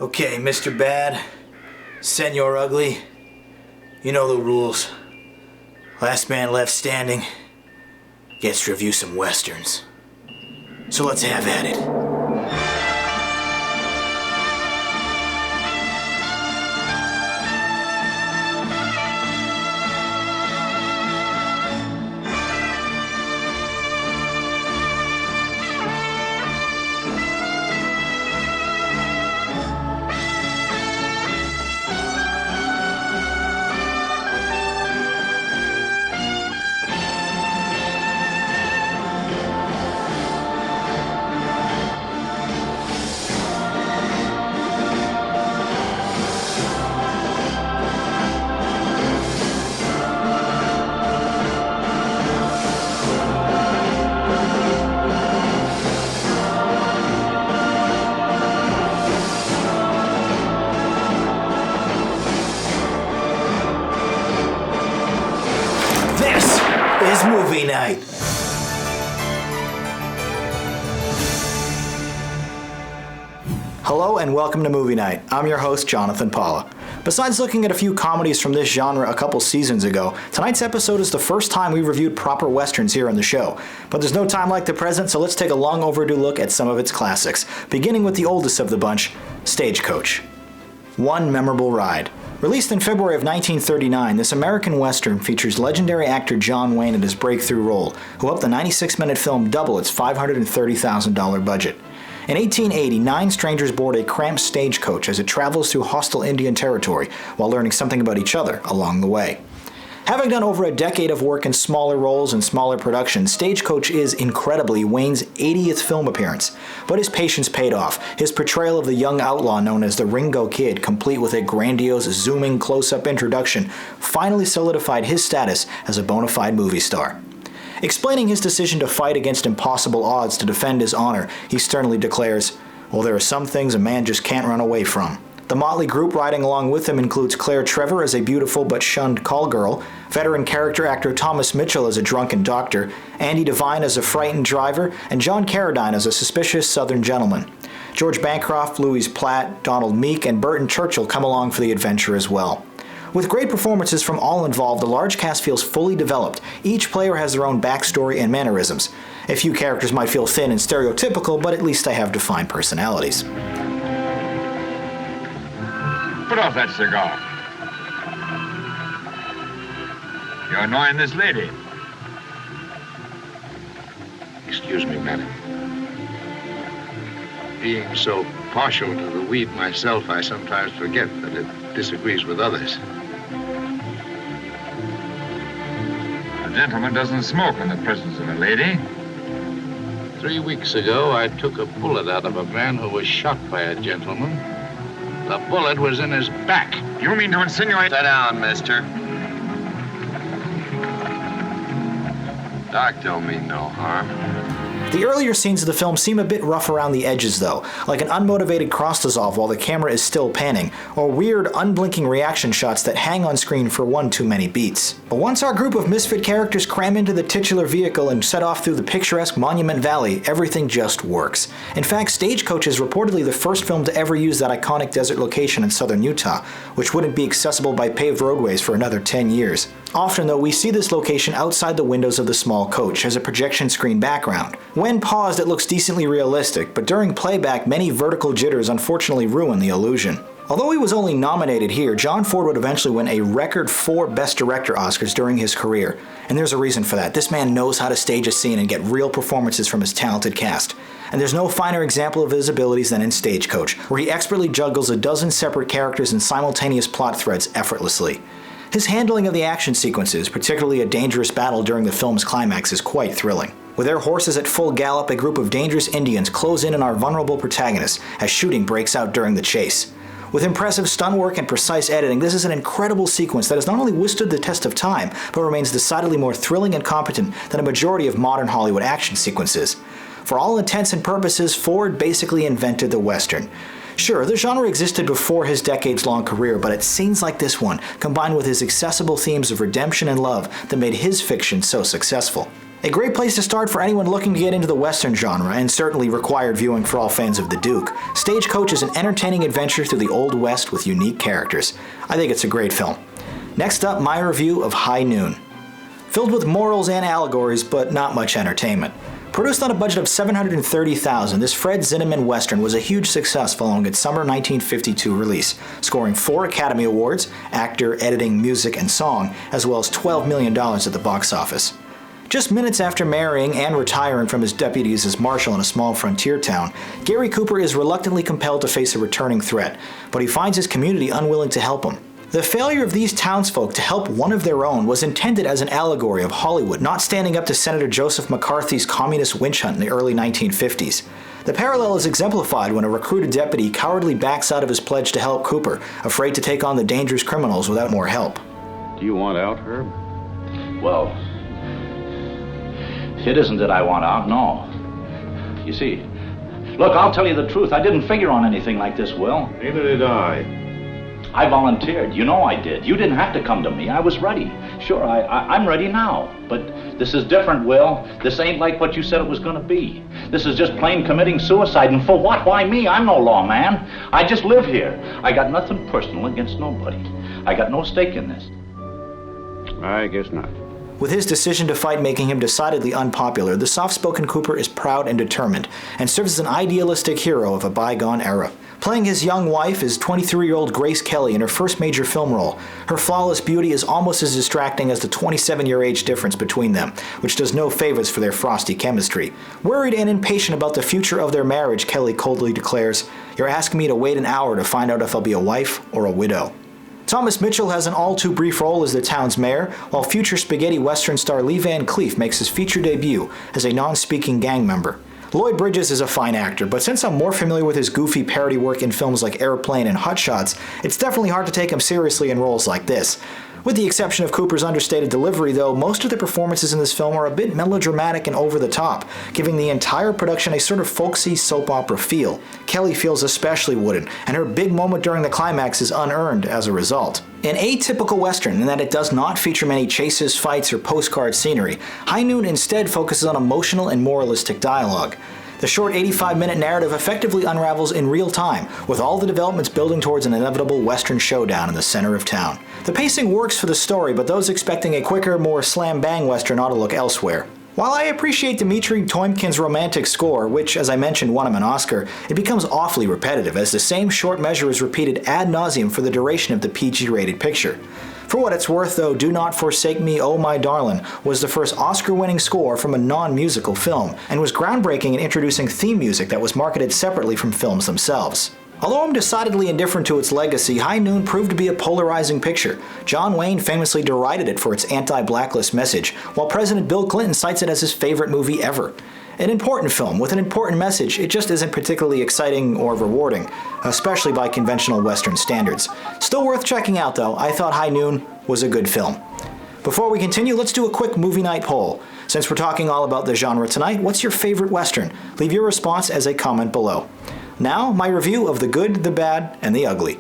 Okay, Mr. Bad, Senor Ugly, you know the rules. Last man left standing gets to review some westerns. So let's have at it. Is movie night. Hello and welcome to Movie Night. I'm your host, Jonathan Paula. Besides looking at a few comedies from this genre a couple seasons ago, tonight's episode is the first time we've reviewed proper westerns here on the show. But there's no time like the present, so let's take a long overdue look at some of its classics, beginning with the oldest of the bunch, Stagecoach. One memorable ride. Released in February of 1939, this American Western features legendary actor John Wayne in his breakthrough role, who helped the 96-minute film double its $530,000 budget. In 1880, 9 strangers board a cramped stagecoach as it travels through hostile Indian territory while learning something about each other along the way. Having done over a decade of work in smaller roles and smaller productions, Stagecoach is, incredibly, Wayne's 80th film appearance. But his patience paid off. His portrayal of the young outlaw known as the Ringo Kid, complete with a grandiose, zooming close-up introduction, finally solidified his status as a bona fide movie star. Explaining his decision to fight against impossible odds to defend his honor, he sternly declares, "Well, there are some things a man just can't run away from." The motley group riding along with him includes Claire Trevor as a beautiful but shunned call girl, veteran character actor Thomas Mitchell as a drunken doctor, Andy Devine as a frightened driver, and John Carradine as a suspicious southern gentleman. George Bancroft, Louise Platt, Donald Meek, and Burton Churchill come along for the adventure as well. With great performances from all involved, the large cast feels fully developed. Each player has their own backstory and mannerisms. A few characters might feel thin and stereotypical, but at least they have defined personalities. Put off that cigar. You're annoying this lady. Excuse me, madam. Being so partial to the weed myself, I sometimes forget that it disagrees with others. A gentleman doesn't smoke in the presence of a lady. 3 weeks ago, I took a bullet out of a man who was shot by a gentleman. The bullet was in his back. You mean to insinuate... Sit down, mister. Doc don't mean no harm. The earlier scenes of the film seem a bit rough around the edges though, like an unmotivated cross-dissolve while the camera is still panning, or weird, unblinking reaction shots that hang on screen for one too many beats. But once our group of misfit characters cram into the titular vehicle and set off through the picturesque Monument Valley, everything just works. In fact, Stagecoach is reportedly the first film to ever use that iconic desert location in southern Utah, which wouldn't be accessible by paved roadways for another 10 years. Often though, we see this location outside the windows of the small coach as a projection screen background. When paused, it looks decently realistic, but during playback, many vertical jitters unfortunately ruin the illusion. Although he was only nominated here, John Ford would eventually win a record 4 Best Director Oscars during his career. And there's a reason for that. This man knows how to stage a scene and get real performances from his talented cast. And there's no finer example of his abilities than in Stagecoach, where he expertly juggles a dozen separate characters and simultaneous plot threads effortlessly. His handling of the action sequences, particularly a dangerous battle during the film's climax, is quite thrilling. With their horses at full gallop, a group of dangerous Indians close in on our vulnerable protagonist as shooting breaks out during the chase. With impressive stunt work and precise editing, this is an incredible sequence that has not only withstood the test of time, but remains decidedly more thrilling and competent than a majority of modern Hollywood action sequences. For all intents and purposes, Ford basically invented the Western. Sure, the genre existed before his decades-long career, but it's scenes like this one, combined with his accessible themes of redemption and love, that made his fiction so successful. A great place to start for anyone looking to get into the Western genre, and certainly required viewing for all fans of the Duke. Stagecoach is an entertaining adventure through the Old West with unique characters. I think it's a great film. Next up, my review of High Noon. Filled with morals and allegories, but not much entertainment. Produced on a budget of $730,000, this Fred Zinnemann Western was a huge success following its summer 1952 release, scoring 4 Academy Awards, actor, editing, music, and song, as well as $12 million at the box office. Just minutes after marrying and retiring from his deputies as marshal in a small frontier town, Gary Cooper is reluctantly compelled to face a returning threat, but he finds his community unwilling to help him. The failure of these townsfolk to help one of their own was intended as an allegory of Hollywood not standing up to Senator Joseph McCarthy's communist witch hunt in the early 1950s. The parallel is exemplified when a recruited deputy cowardly backs out of his pledge to help Cooper, afraid to take on the dangerous criminals without more help. Do you want out, Herb? Well, it isn't that I want out, no. You see, look, I'll tell you the truth. I didn't figure on anything like this, Will. Neither did I. I volunteered. You know I did. You didn't have to come to me. I was ready. Sure, I'm ready now. But this is different, Will. This ain't like what you said it was going to be. This is just plain committing suicide. And for what? Why me? I'm no lawman. I just live here. I got nothing personal against nobody. I got no stake in this. I guess not. With his decision to fight making him decidedly unpopular, the soft-spoken Cooper is proud and determined, and serves as an idealistic hero of a bygone era. Playing his young wife is 23-year-old Grace Kelly in her first major film role. Her flawless beauty is almost as distracting as the 27-year age difference between them, which does no favors for their frosty chemistry. Worried and impatient about the future of their marriage, Kelly coldly declares, "You're asking me to wait an hour to find out if I'll be a wife or a widow." Thomas Mitchell has an all-too-brief role as the town's mayor, while future spaghetti western star Lee Van Cleef makes his feature debut as a non-speaking gang member. Lloyd Bridges is a fine actor, but since I'm more familiar with his goofy parody work in films like Airplane and Hot Shots, it's definitely hard to take him seriously in roles like this. With the exception of Cooper's understated delivery, though, most of the performances in this film are a bit melodramatic and over the top, giving the entire production a sort of folksy soap opera feel. Kelly feels especially wooden, and her big moment during the climax is unearned as a result. An atypical Western in that it does not feature many chases, fights, or postcard scenery, High Noon instead focuses on emotional and moralistic dialogue. The short 85-minute narrative effectively unravels in real time, with all the developments building towards an inevitable Western showdown in the center of town. The pacing works for the story, but those expecting a quicker, more slam-bang Western ought to look elsewhere. While I appreciate Dmitri Toymkin's romantic score, which, as I mentioned, won him an Oscar, it becomes awfully repetitive, as the same short measure is repeated ad nauseum for the duration of the PG-rated picture. For what it's worth, though, Do Not Forsake Me, Oh My Darlin' was the first Oscar-winning score from a non-musical film, and was groundbreaking in introducing theme music that was marketed separately from films themselves. Although I'm decidedly indifferent to its legacy, High Noon proved to be a polarizing picture. John Wayne famously derided it for its anti-blacklist message, while President Bill Clinton cites it as his favorite movie ever. An important film with an important message, it just isn't particularly exciting or rewarding, especially by conventional Western standards. Still worth checking out though. I thought High Noon was a good film. Before we continue, let's do a quick movie night poll. Since we're talking all about the genre tonight, what's your favorite Western? Leave your response as a comment below. Now, my review of The Good, the Bad, and the Ugly.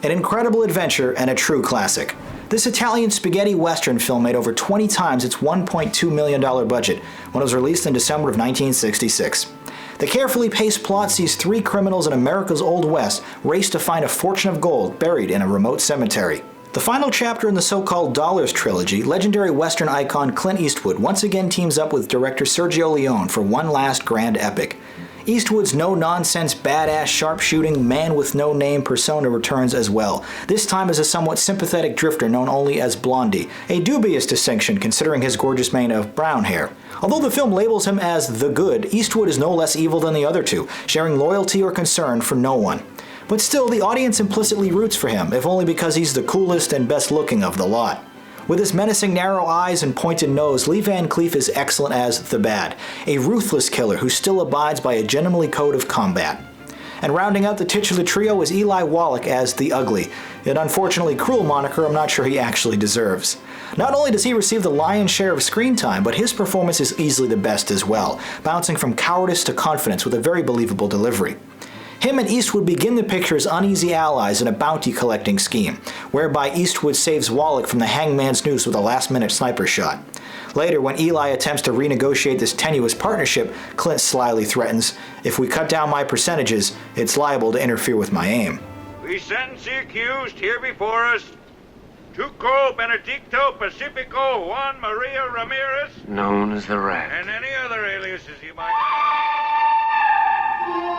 An incredible adventure and a true classic. This Italian spaghetti western film made over 20 times its $1.2 million budget when it was released in December of 1966. The carefully paced plot sees 3 criminals in America's Old West race to find a fortune of gold buried in a remote cemetery. The final chapter in the so-called Dollars trilogy, legendary Western icon Clint Eastwood once again teams up with director Sergio Leone for one last grand epic. Eastwood's no-nonsense, badass, sharpshooting, man-with-no-name persona returns as well, this time as a somewhat sympathetic drifter known only as Blondie, a dubious distinction considering his gorgeous mane of brown hair. Although the film labels him as the good, Eastwood is no less evil than the other two, sharing loyalty or concern for no one. But still, the audience implicitly roots for him, if only because he's the coolest and best-looking of the lot. With his menacing narrow eyes and pointed nose, Lee Van Cleef is excellent as the Bad, a ruthless killer who still abides by a gentlemanly code of combat. And rounding out the titular trio is Eli Wallach as the Ugly, an unfortunately cruel moniker I'm not sure he actually deserves. Not only does he receive the lion's share of screen time, but his performance is easily the best as well, bouncing from cowardice to confidence with a very believable delivery. Him and Eastwood begin the picture as uneasy allies in a bounty-collecting scheme, whereby Eastwood saves Wallach from the hangman's noose with a last-minute sniper shot. Later, when Eli attempts to renegotiate this tenuous partnership, Clint slyly threatens, "If we cut down my percentages, it's liable to interfere with my aim." We sentence the accused here before us, Tuco Benedicto Pacifico Juan Maria Ramirez, Known as the Rat. and any other aliases he might have,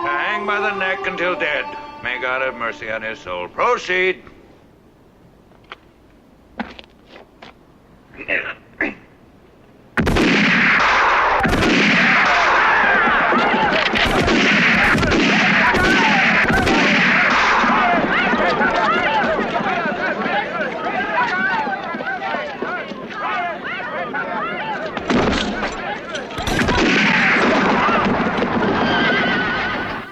to hang by the neck until dead. May God have mercy on his soul. Proceed.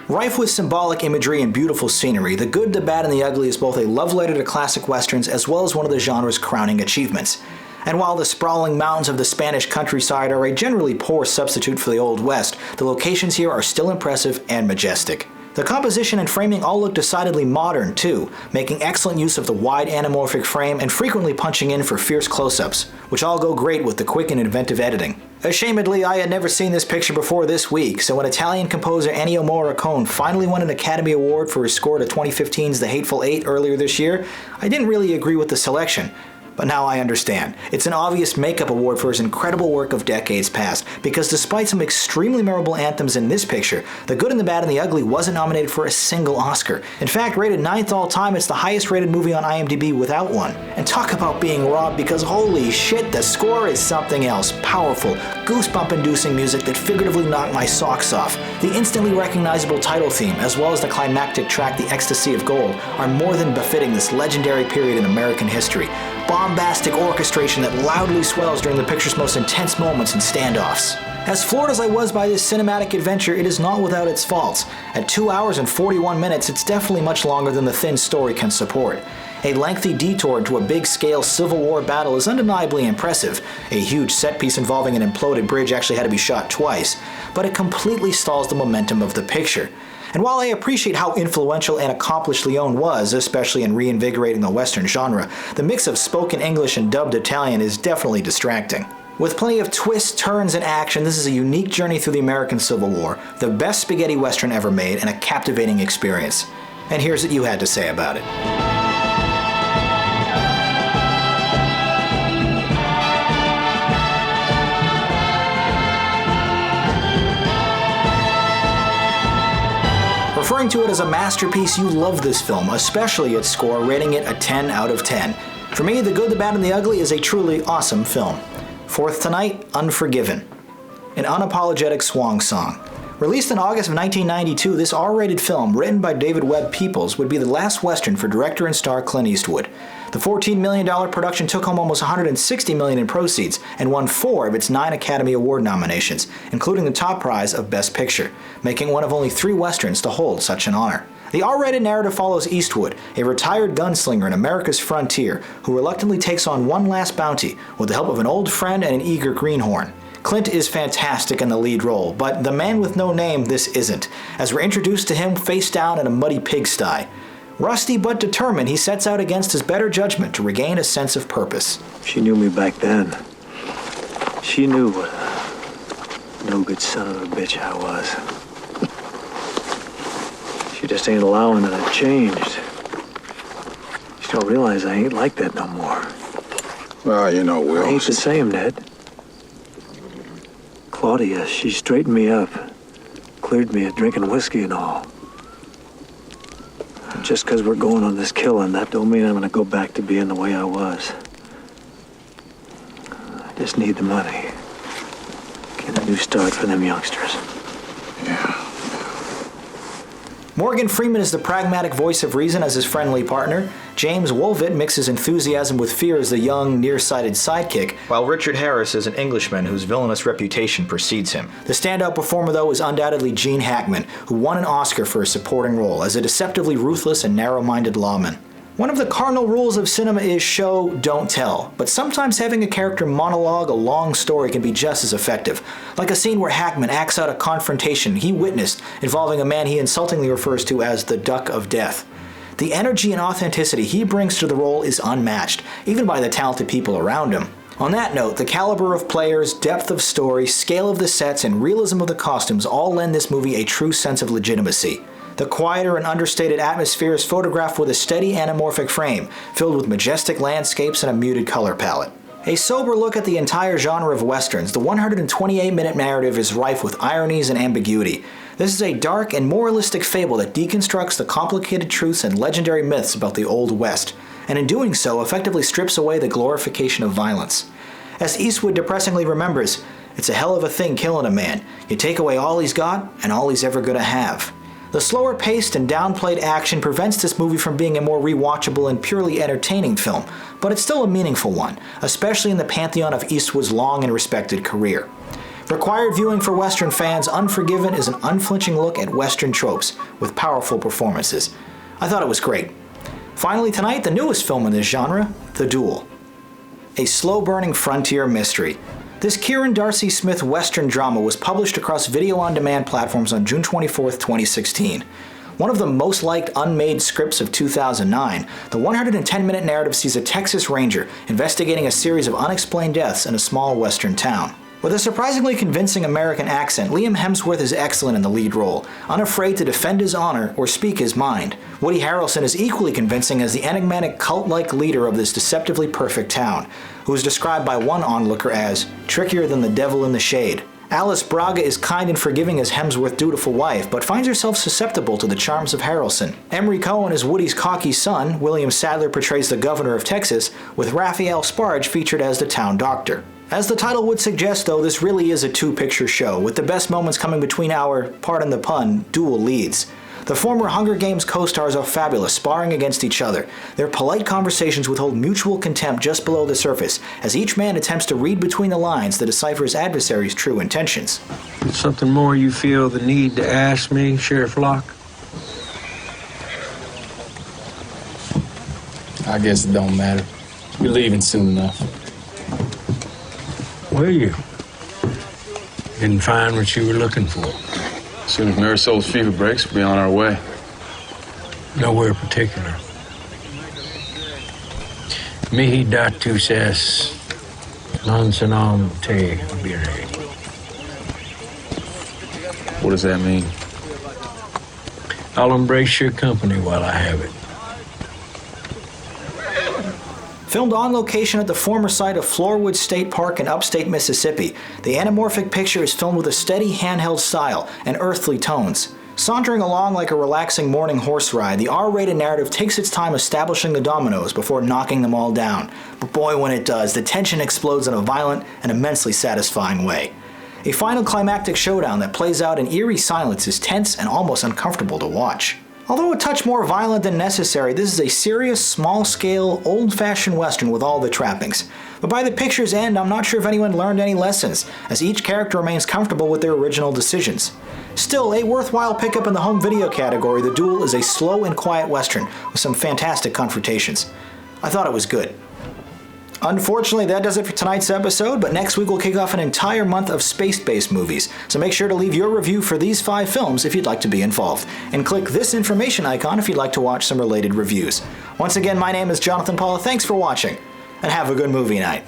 Rife with symbolic imagery and beautiful scenery, The Good, the Bad, and the Ugly is both a love letter to classic westerns as well as one of the genre's crowning achievements. And while the sprawling mountains of the Spanish countryside are a generally poor substitute for the Old West, the locations here are still impressive and majestic. The composition and framing all look decidedly modern too, making excellent use of the wide anamorphic frame and frequently punching in for fierce close-ups, which all go great with the quick and inventive editing. Ashamedly, I had never seen this picture before this week, so when Italian composer Ennio Morricone finally won an Academy Award for his score to 2015's The Hateful Eight earlier this year, I didn't really agree with the selection. But now I understand. It's an obvious makeup award for his incredible work of decades past, because despite some extremely memorable anthems in this picture, The Good and the Bad and the Ugly wasn't nominated for a single Oscar. In fact, rated 9th all time, it's the highest rated movie on IMDb without one. And talk about being robbed, because holy shit, the score is something else. Powerful, goosebump-inducing music that figuratively knocked my socks off. The instantly recognizable title theme, as well as the climactic track The Ecstasy of Gold, are more than befitting this legendary period in American history. Bombastic orchestration that loudly swells during the picture's most intense moments and standoffs. As floored as I was by this cinematic adventure, it is not without its faults. At 2 hours and 41 minutes, it's definitely much longer than the thin story can support. A lengthy detour into a big-scale Civil War battle is undeniably impressive. A huge set piece involving an imploded bridge actually had to be shot twice, but it completely stalls the momentum of the picture. And while I appreciate how influential and accomplished Leone was, especially in reinvigorating the Western genre, the mix of spoken English and dubbed Italian is definitely distracting. With plenty of twists, turns, and action, this is a unique journey through the American Civil War, the best spaghetti Western ever made, and a captivating experience. And here's what you had to say about it. Referring to it as a masterpiece, you love this film, especially its score, rating it a 10 out of 10. For me, The Good, the Bad, and the Ugly is a truly awesome film. Fourth tonight, Unforgiven, an unapologetic swan song. Released in August of 1992, this R-rated film, written by David Webb Peoples, would be the last Western for director and star Clint Eastwood. The $14 million production took home almost $160 million in proceeds and won 4 of its 9 Academy Award nominations, including the top prize of Best Picture, making one of only 3 Westerns to hold such an honor. The R-rated narrative follows Eastwood, a retired gunslinger in America's frontier, who reluctantly takes on one last bounty with the help of an old friend and an eager greenhorn. Clint is fantastic in the lead role, but the man with no name this isn't, as we're introduced to him face down in a muddy pigsty. Rusty but determined, he sets out against his better judgment to regain a sense of purpose. She knew me back then. She knew what a no-good son of a bitch I was. She just ain't allowing that I've changed. She don't realize I ain't like that no more. Well, you know, Will. I ain't the same, Ned. Claudia, she straightened me up. Cleared me of drinking whiskey and all. Just because we're going on this killing, that don't mean I'm going to go back to being the way I was. I just need the money. Get a new start for them youngsters. Yeah. Morgan Freeman is the pragmatic voice of reason as his friendly partner. James Woolvett mixes enthusiasm with fear as the young, nearsighted sidekick, while Richard Harris is an Englishman whose villainous reputation precedes him. The standout performer, though, is undoubtedly Gene Hackman, who won an Oscar for his supporting role as a deceptively ruthless and narrow-minded lawman. One of the cardinal rules of cinema is show, don't tell, but sometimes having a character monologue a long story can be just as effective, like a scene where Hackman acts out a confrontation he witnessed involving a man he insultingly refers to as the Duck of Death. The energy and authenticity he brings to the role is unmatched, even by the talented people around him. On that note, the caliber of players, depth of story, scale of the sets, and realism of the costumes all lend this movie a true sense of legitimacy. The quieter and understated atmosphere is photographed with a steady anamorphic frame, filled with majestic landscapes and a muted color palette. A sober look at the entire genre of westerns, the 128-minute narrative is rife with ironies and ambiguity. This is a dark and moralistic fable that deconstructs the complicated truths and legendary myths about the Old West, and in doing so effectively strips away the glorification of violence. As Eastwood depressingly remembers, it's a hell of a thing killing a man. You take away all he's got and all he's ever gonna have. The slower paced and downplayed action prevents this movie from being a more rewatchable and purely entertaining film, but it's still a meaningful one, especially in the pantheon of Eastwood's long and respected career. Required viewing for Western fans, Unforgiven is an unflinching look at Western tropes, with powerful performances. I thought it was great. Finally tonight, the newest film in this genre, The Duel. A slow-burning frontier mystery. This Kieran Darcy Smith Western drama was published across video-on-demand platforms on June 24, 2016. One of the most liked unmade scripts of 2009, the 110-minute narrative sees a Texas Ranger investigating a series of unexplained deaths in a small western town. With a surprisingly convincing American accent, Liam Hemsworth is excellent in the lead role, unafraid to defend his honor or speak his mind. Woody Harrelson is equally convincing as the enigmatic cult-like leader of this deceptively perfect town, who is described by one onlooker as trickier than the devil in the shade. Alice Braga is kind and forgiving as Hemsworth's dutiful wife, but finds herself susceptible to the charms of Harrelson. Emery Cohen is Woody's cocky son, William Sadler portrays the governor of Texas, with Raphael Sparge featured as the town doctor. As the title would suggest though, this really is a two-picture show, with the best moments coming between our, pardon the pun, dual leads. The former Hunger Games co-stars are fabulous, sparring against each other. Their polite conversations withhold mutual contempt just below the surface, as each man attempts to read between the lines to decipher his adversary's true intentions. Something more you feel the need to ask me, Sheriff Locke? I guess it don't matter. We're leaving soon enough. Will you? Didn't find what you were looking for. As soon as Mary Soul's fever breaks, we'll be on our way. Nowhere particular. Mihi datus es non sanam te birre. What does that mean? I'll embrace your company while I have it. Filmed on location at the former site of Floorwood State Park in upstate Mississippi, the anamorphic picture is filmed with a steady handheld style and earthly tones. Sauntering along like a relaxing morning horse ride, the R-rated narrative takes its time establishing the dominoes before knocking them all down. But boy, when it does, the tension explodes in a violent and immensely satisfying way. A final climactic showdown that plays out in eerie silence is tense and almost uncomfortable to watch. Although a touch more violent than necessary, this is a serious, small-scale, old-fashioned western with all the trappings. But by the picture's end, I'm not sure if anyone learned any lessons, as each character remains comfortable with their original decisions. Still, a worthwhile pickup in the home video category, The Duel is a slow and quiet western with some fantastic confrontations. I thought it was good. Unfortunately, that does it for tonight's episode, but next week we'll kick off an entire month of space-based movies, so make sure to leave your review for these 5 films if you'd like to be involved, and click this information icon if you'd like to watch some related reviews. Once again, my name is Jonathan Paula, thanks for watching, and have a good movie night.